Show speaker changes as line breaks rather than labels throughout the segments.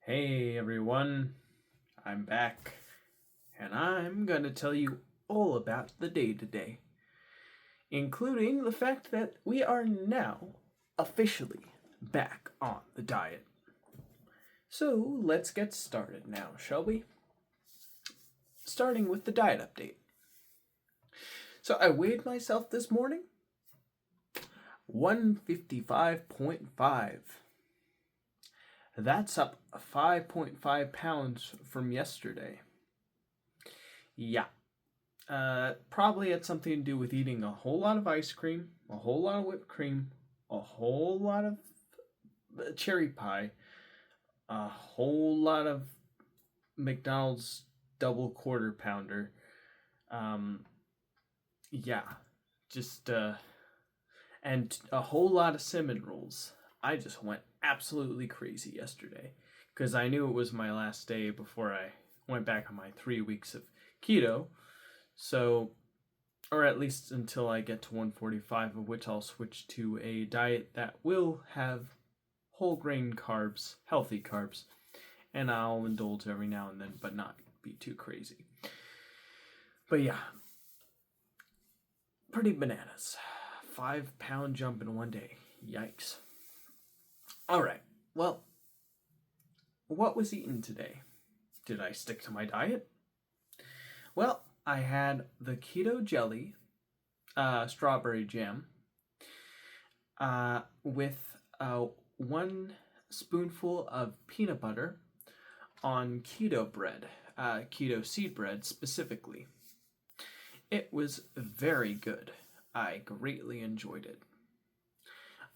Hey everyone, I'm back, and I'm gonna tell you all about the day today, including the fact that we are now officially back on the diet. So let's get started now, shall we? Starting with the diet update. So I weighed myself this morning 155.5. That's up 5.5 pounds from yesterday. Yeah. Probably had something to do with eating a whole lot of ice cream, a whole lot of whipped cream, a whole lot of cherry pie, a whole lot of McDonald's double quarter pounder. Um, yeah, just and a whole lot of cinnamon rolls. I just went absolutely crazy yesterday because I knew it was my last day before I went back on my 3 weeks of keto. So, or at least until I get to 145, of which I'll switch to a diet that will have whole grain carbs, healthy carbs, and I'll indulge every now and then, but not be too crazy. But yeah, pretty bananas. 5 pound jump in one day. Yikes. Alright, well, what was eaten today? Did I stick to my diet? Well, I had the keto jelly, strawberry jam, with 1 spoonful of peanut butter on keto bread, keto seed bread specifically. It was very good. I greatly enjoyed it.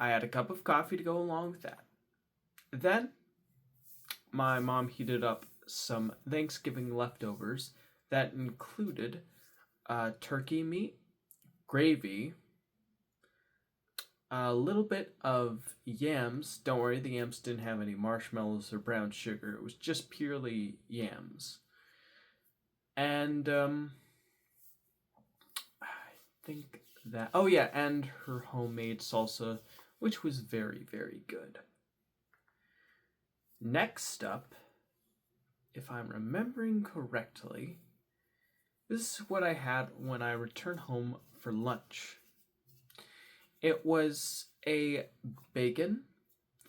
I had a cup of coffee to go along with that. Then, my mom heated up some Thanksgiving leftovers that included turkey meat, gravy, a little bit of yams. Don't worry, the yams didn't have any marshmallows or brown sugar. It was just purely yams. And I think that, oh yeah, and her homemade salsa, which was very, very good. Next up, if I'm remembering correctly, this is what I had when I returned home for lunch. It was a bacon,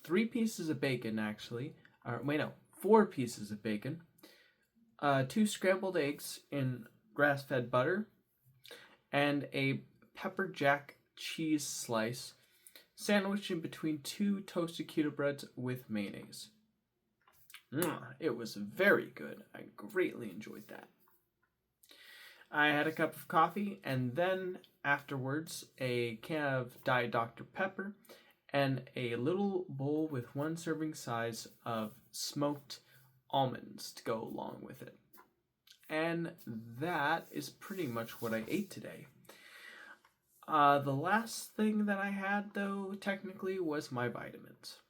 3 pieces of bacon actually, or wait no, 4 pieces of bacon, 2 scrambled eggs in grass-fed butter, and a pepper jack cheese slice sandwiched in between 2 toasted keto breads with mayonnaise. It was very good. I greatly enjoyed that. I had a cup of coffee, and then afterwards a can of Diet Dr. Pepper and a little bowl with 1 serving size of smoked almonds to go along with it. And that is pretty much what I ate today. The last thing that I had, though, technically, was my vitamins.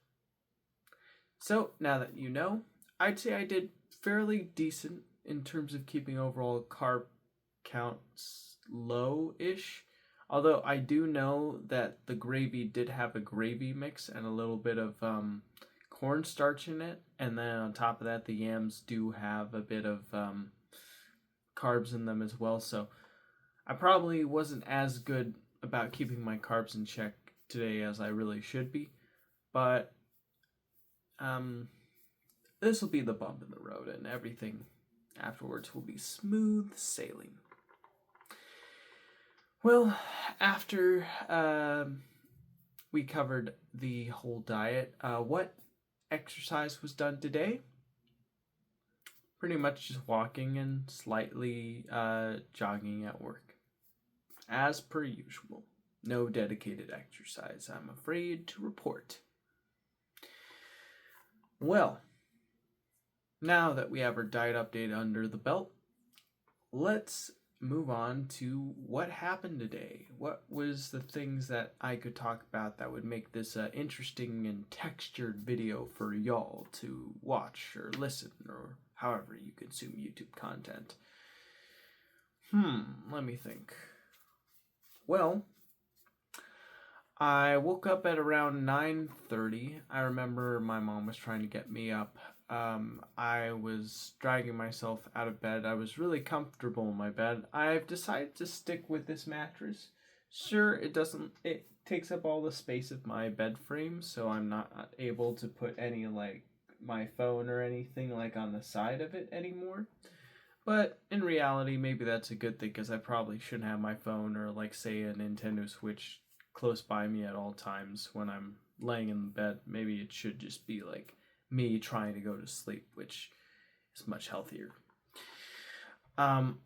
So, now that you know, I'd say I did fairly decent in terms of keeping overall carb counts low-ish. Although I do know that the gravy did have a gravy mix and a little bit of cornstarch in it. And then on top of that, the yams do have a bit of carbs in them as well. So I probably wasn't as good about keeping my carbs in check today as I really should be. But this will be the bump in the road, and everything afterwards will be smooth sailing. Well, after we covered the whole diet, what exercise was done today? Pretty much just walking and slightly jogging at work. As per usual. No dedicated exercise, I'm afraid to report. Well, now that we have our diet update under the belt, let's move on to what happened today. What was the things that I could talk about that would make this an interesting and textured video for y'all to watch or listen or however you consume YouTube content? Let me think. Well, I woke up at around 9:30. I remember my mom was trying to get me up. I was dragging myself out of bed. I was really comfortable in my bed. I've decided to stick with this mattress. Sure, it takes up all the space of my bed frame, so I'm not able to put any like my phone or anything like on the side of it anymore. But in reality, maybe that's a good thing because I probably shouldn't have my phone or, like, say, a Nintendo Switch close by me at all times when I'm laying in the bed. Maybe it should just be like me trying to go to sleep, which is much healthier. Um,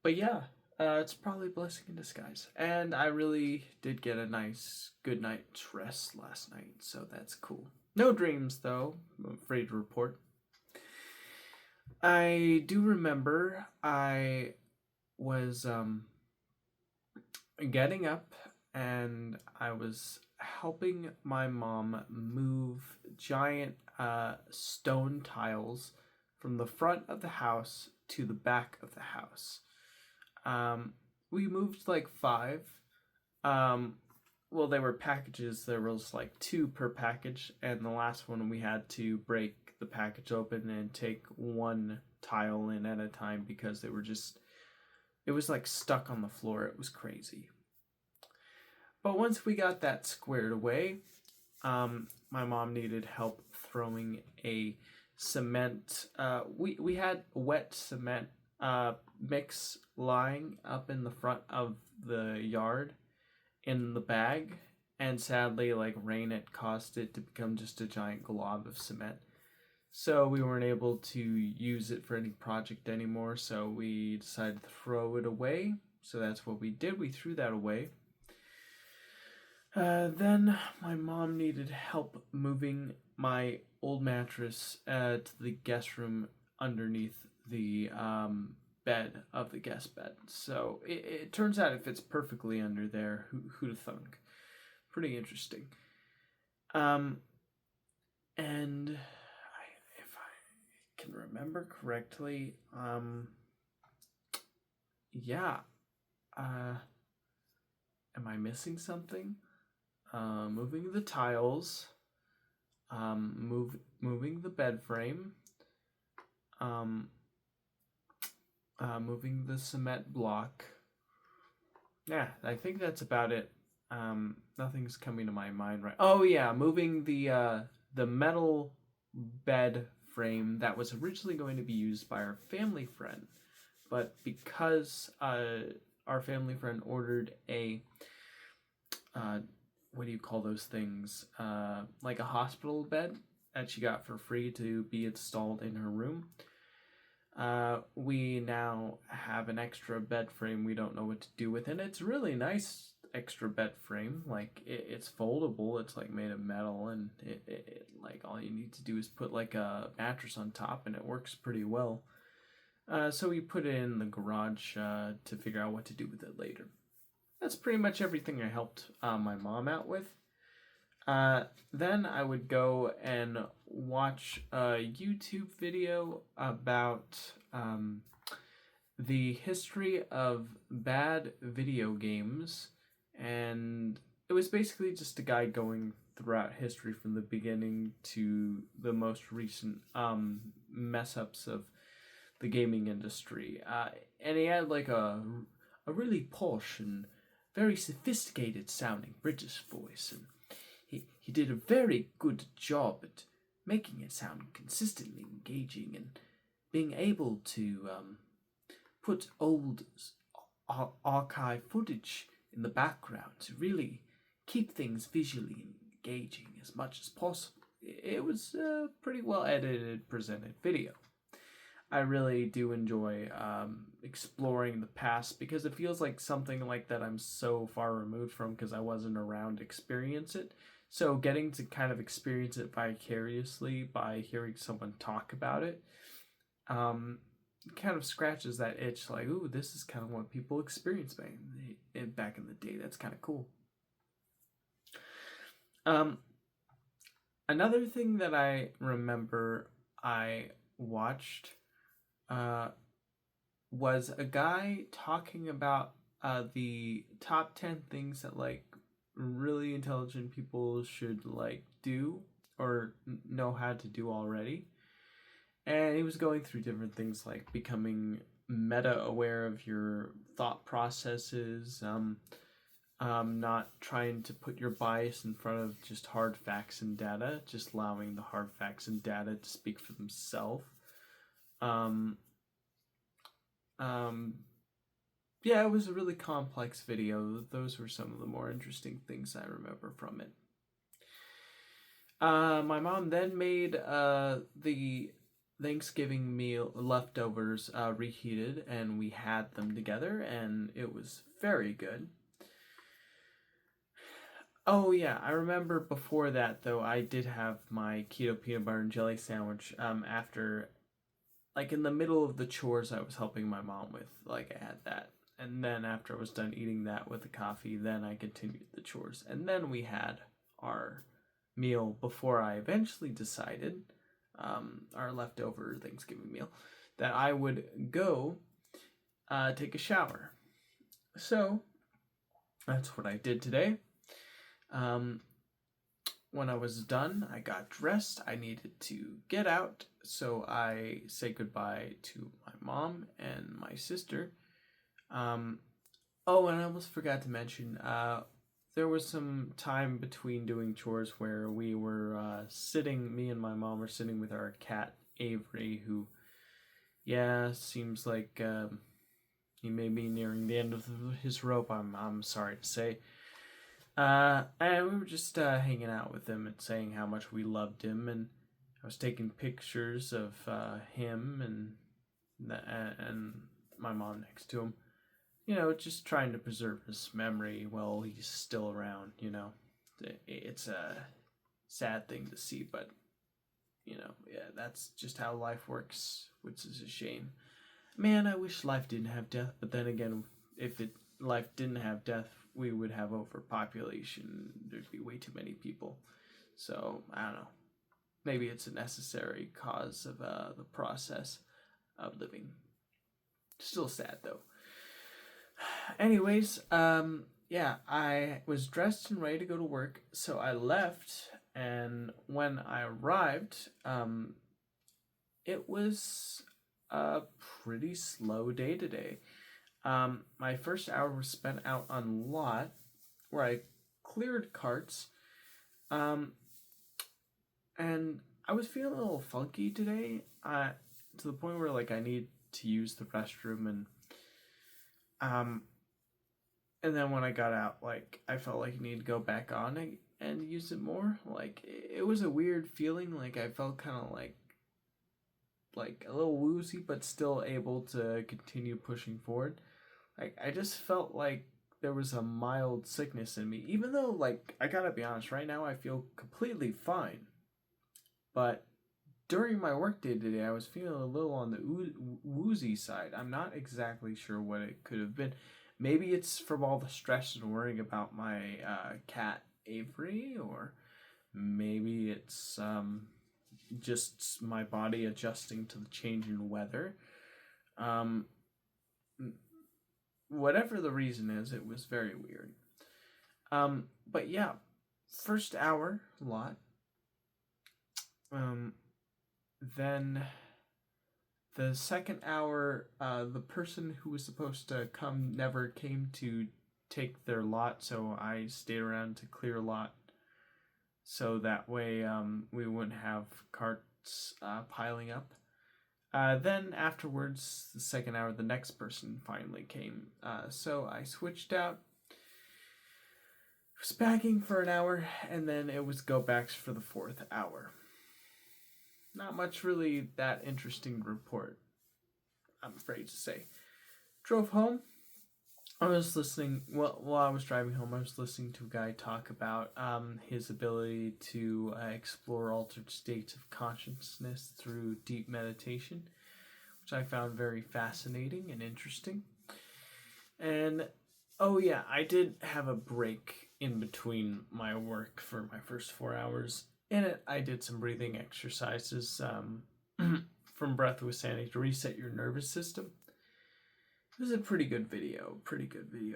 but yeah, it's probably a blessing in disguise. And I really did get a nice good night's rest last night, so that's cool. No dreams, though, I'm afraid to report. I do remember I was getting up and I was helping my mom move giant stone tiles from the front of the house to the back of the house. We moved like five. Um, well, they were packages. There was like two per package, and the last one we had to break the package open and take one tile in at a time because they were just, it was like stuck on the floor. It was crazy. But once we got that squared away, my mom needed help throwing a cement. We had wet cement mix lying up in the front of the yard in the bag, and sadly, like, rain had caused it to become just a giant glob of cement. So we weren't able to use it for any project anymore, so we decided to throw it away. So that's what we did. We threw that away. Then my mom needed help moving my old mattress to the guest room underneath the bed of the guest bed. So it turns out it fits perfectly under there. Who'd have thunk? Pretty interesting. And if I can remember correctly, yeah. Am I missing something? Moving the tiles, moving the bed frame, moving the cement block. Yeah, I think that's about it. Nothing's coming to my mind right. Oh yeah, moving the metal bed frame that was originally going to be used by our family friend, but because our family friend ordered a what do you call those things? Like a hospital bed that she got for free to be installed in her room. We now have an extra bed frame we don't know what to do with, and it's really nice extra bed frame. Like it's foldable. It's like made of metal, and it like all you need to do is put like a mattress on top, and it works pretty well. So we put it in the garage to figure out what to do with it later. That's pretty much everything I helped my mom out with. Then I would go and watch a YouTube video about the history of bad video games, and it was basically just a guy going throughout history from the beginning to the most recent mess ups of the gaming industry. And he had like a really posh and very sophisticated sounding British voice, and he did a very good job at making it sound consistently engaging and being able to put old archive footage in the background to really keep things visually engaging as much as possible. It was a pretty well edited, presented video. I really do enjoy exploring the past because it feels like something like that I'm so far removed from because I wasn't around to experience it. So getting to kind of experience it vicariously by hearing someone talk about it kind of scratches that itch like, ooh, this is kind of what people experienced back in the day. That's kind of cool. Another thing that I remember I watched was a guy talking about the top 10 things that like really intelligent people should like do or know how to do already. And he was going through different things like becoming meta aware of your thought processes, not trying to put your bias in front of just hard facts and data, just allowing the hard facts and data to speak for themselves. Um, um, yeah, it was a really complex video. Those were some of the more interesting things I remember from it. My mom then made the Thanksgiving meal leftovers reheated, and we had them together, and it was very good. Oh yeah, I remember before that though. I did have my keto peanut butter and jelly sandwich. After, like in the middle of the chores I was helping my mom with, like I had that, and then after I was done eating that with the coffee, then I continued the chores, and then we had our meal before I eventually decided, our leftover Thanksgiving meal, that I would go take a shower. So that's what I did today. Um, when I was done, I got dressed. I needed to get out, so I say goodbye to my mom and my sister. Oh, and I almost forgot to mention, there was some time between doing chores where we were sitting, me and my mom were sitting with our cat, Avery, who, yeah, seems like he may be nearing the end of his rope, I'm sorry to say. And we were just hanging out with him and saying how much we loved him, and I was taking pictures of him and my mom next to him. You know, just trying to preserve his memory while he's still around. You know, it's a sad thing to see, but you know, yeah, that's just how life works, which is a shame. Man, I wish life didn't have death, but then again, if life didn't have death, we would have overpopulation. There'd be way too many people. So I don't know. Maybe it's a necessary cause of the process of living. Still sad though. Anyways, yeah, I was dressed and ready to go to work, so I left. And when I arrived, it was a pretty slow day today. My first hour was spent out on lot where I cleared carts. And I was feeling a little funky today, to the point where like I need to use the restroom, and then when I got out, like I felt like I needed to go back on and use it more. Like it was a weird feeling. Like I felt kind of like a little woozy, but still able to continue pushing forward. Like I just felt like there was a mild sickness in me, even though like I gotta be honest, right now I feel completely fine. But during my workday today, I was feeling a little on the woozy side. I'm not exactly sure what it could have been. Maybe it's from all the stress and worrying about my cat Avery, or maybe it's just my body adjusting to the change in weather. Um, whatever the reason is, it was very weird. But yeah, first hour, a lot. Then the second hour, the person who was supposed to come never came to take their lot, so I stayed around to clear a lot, so that way we wouldn't have carts piling up. Then afterwards, the second hour, the next person finally came, so I switched out. Was bagging for an hour, and then it was go backs for the fourth hour. Not much really that interesting to report, I'm afraid to say. Drove home. I was listening, while I was driving home, I was listening to a guy talk about his ability to explore altered states of consciousness through deep meditation, which I found very fascinating and interesting. And, oh yeah, I did have a break in between my work for my first 4 hours. In it, I did some breathing exercises from Breath with Sandy to reset your nervous system. It was a pretty good video.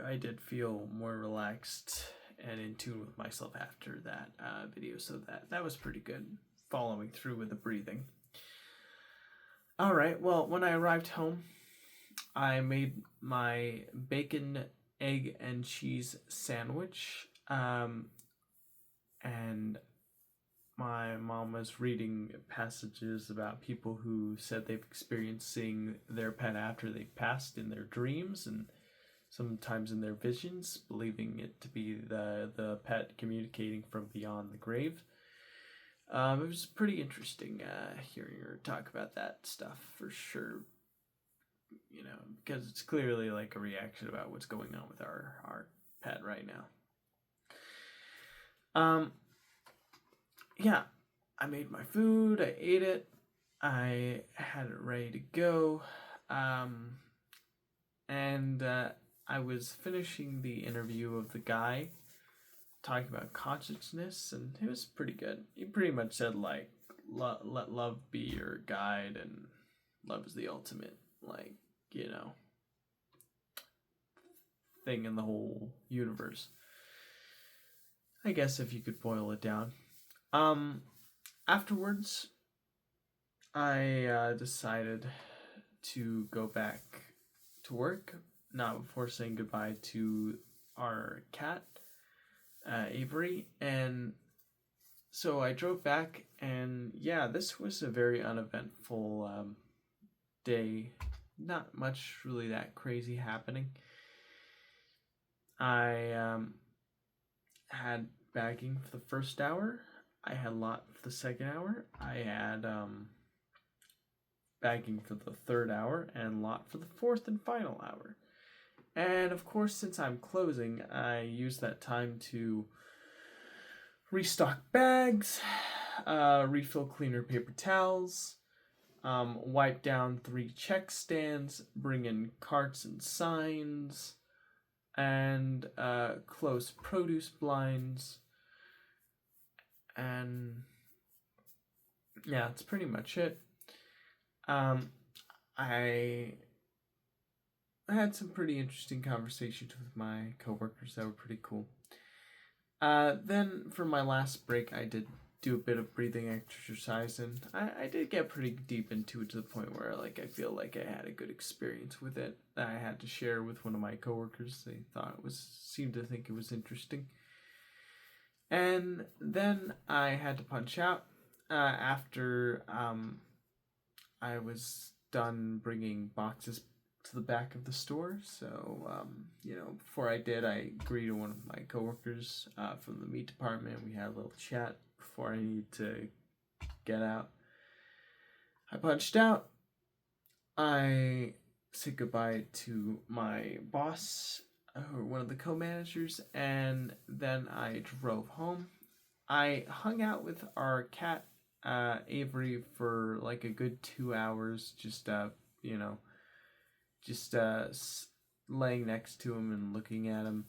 I did feel more relaxed and in tune with myself after that video, so that was pretty good, following through with the breathing. All right, well, when I arrived home, I made my bacon, egg, and cheese sandwich, and my mom was reading passages about people who said they've experienced seeing their pet after they passed in their dreams and sometimes in their visions, believing it to be the pet communicating from beyond the grave. It was pretty interesting hearing her talk about that stuff for sure. You know, because it's clearly like a reaction about what's going on with our pet right now. Yeah, I made my food, I ate it, I had it ready to go, and I was finishing the interview of the guy talking about consciousness, and it was pretty good. He pretty much said, like, let love be your guide, and love is the ultimate, like, you know, thing in the whole universe, I guess, if you could boil it down. Afterwards, I decided to go back to work, not before saying goodbye to our cat, Avery, and so I drove back, and yeah, this was a very uneventful day. Not much really that crazy happening. I had bagging for the first hour. I had lot for the second hour. I had bagging for the third hour and lot for the fourth and final hour. And of course, since I'm closing, I use that time to restock bags, refill cleaner paper towels, wipe down 3 check stands, bring in carts and signs, and close produce blinds. And yeah, that's pretty much it. I had some pretty interesting conversations with my coworkers that were pretty cool. Then for my last break, I did do a bit of breathing exercise, and I did get pretty deep into it to the point where like I feel like I had a good experience with it that I had to share with one of my coworkers. They seemed to think it was interesting. And then I had to punch out after I was done bringing boxes to the back of the store. So, before I did, I greeted one of my coworkers from the meat department. We had a little chat before I needed to get out. I punched out. I said goodbye to my boss, or one of the co-managers, and then I drove home. I hung out with our cat, Avery, for like a good 2 hours, just laying next to him and looking at him,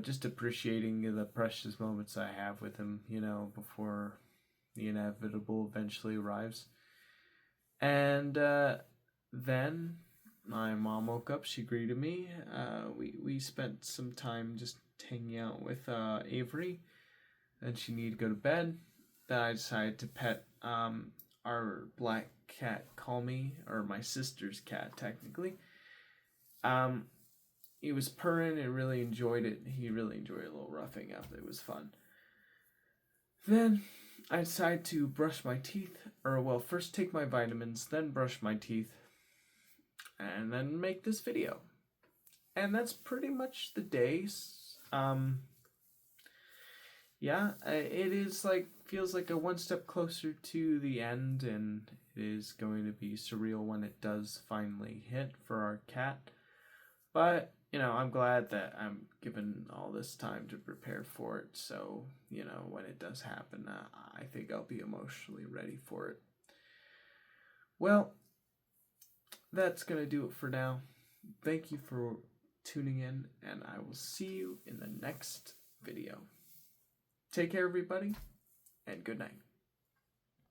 just appreciating the precious moments I have with him, before the inevitable eventually arrives. And then my mom woke up, she greeted me. We spent some time just hanging out with Avery, and she needed to go to bed. Then I decided to pet our black cat, Calmy, or my sister's cat, technically. He was purring and really enjoyed it. He really enjoyed a little roughing up. It was fun. Then I decided to brush my teeth, first take my vitamins, then brush my teeth, and then make this video. And that's pretty much the day. It feels like a one step closer to the end, and it is going to be surreal when it does finally hit for our cat. But, I'm glad that I'm given all this time to prepare for it. So, when it does happen, I think I'll be emotionally ready for it. Well, that's going to do it for now. Thank you for tuning in, and I will see you in the next video. Take care, everybody, and good night.